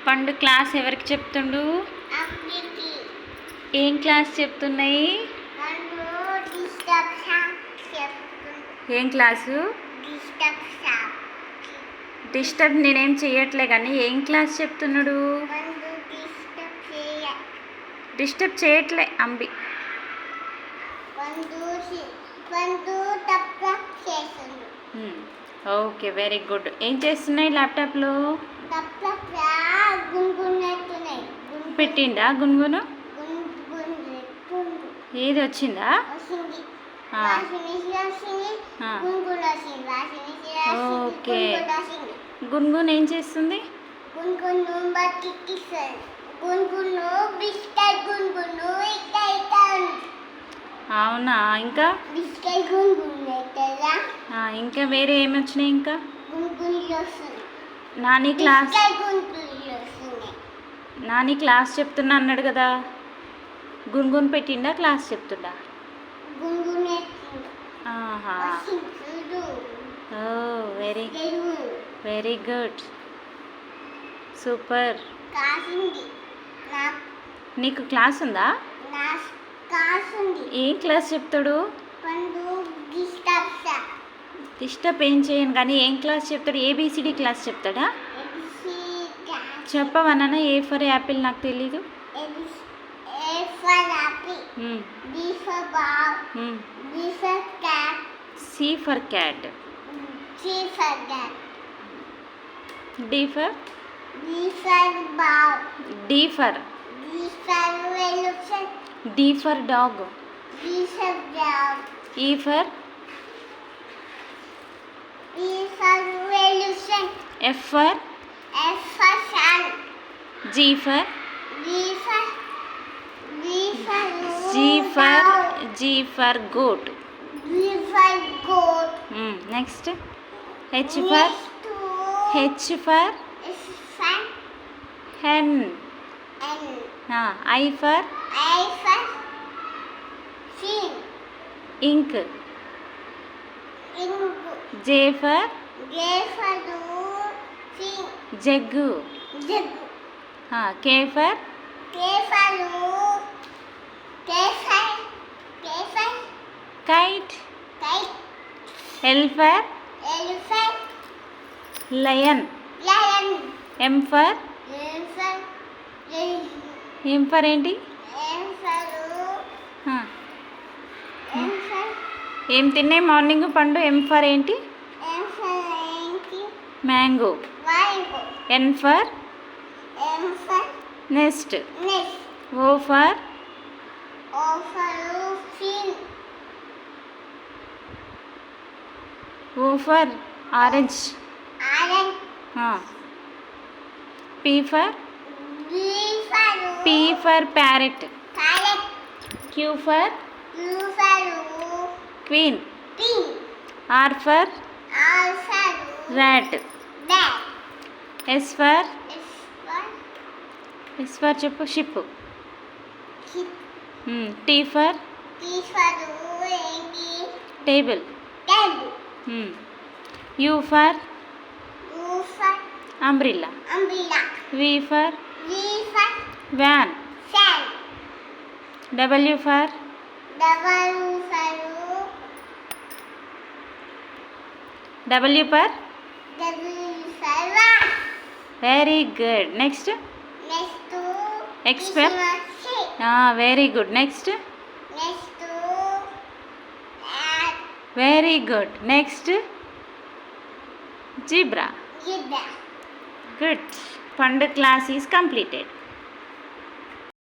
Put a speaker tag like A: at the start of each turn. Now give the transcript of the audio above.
A: పండు క్లాస్ ఎవరికి చెప్తుండు? ఏం క్లాస్ చెప్తున్నాయి? ఏం క్లాసు? డిస్టర్బ్ నేనేం చేయట్లే కానీ ఏం క్లాస్ చెప్తున్నాడు? డిస్టర్బ్ చేయట్లే అంబి. Okay, very good. ఏం చేస్తున్నాయి ల్యాప్టాప్లో? పెట్టిండా గున్గును? ఏది వచ్చిందా? ఓకే. గున్గున్ ఏం చేస్తుంది? అవునా? ఇంకా ఇంకా వేరే ఏమి వచ్చినాయి? ఇంకా నాని క్లాస్ చెప్తున్నా అన్నాడు కదా. గున్గున్ పెట్టిండా క్లాస్ చెప్తుండా? ఓ వెరీ వెరీ గుడ్, సూపర్. నీకు క్లాస్ ఉందా? ఏం క్లాస్ చెప్తాడు? డిస్టర్బ్ ఏం చేయను కానీ ఏం క్లాస్ చెప్తాడు? ఏబిసిడి క్లాస్ చెప్తాడా? చెప్పవన్నా? ఏ ఫర్ యాపిల్ నాకు తెలీదు. C for cat. D for D for dog. E for
B: elephant.
A: F for
B: sun.
A: G for goat. Next. H for hen. I for ink. J for jug. K for kite. L for lion. M for ఏంటి? ఏం తిన్నాయి morning పండు? M for ఏంటి? Mango. N for nest. O for orange. P for parrot. Q for queen. R for rat. S for చెప్పు ship. T for table. U for umbrella. V for van. W for very good. Next. X for very good. Next. Very good. Next. Zebra. Good. Pandu class is completed.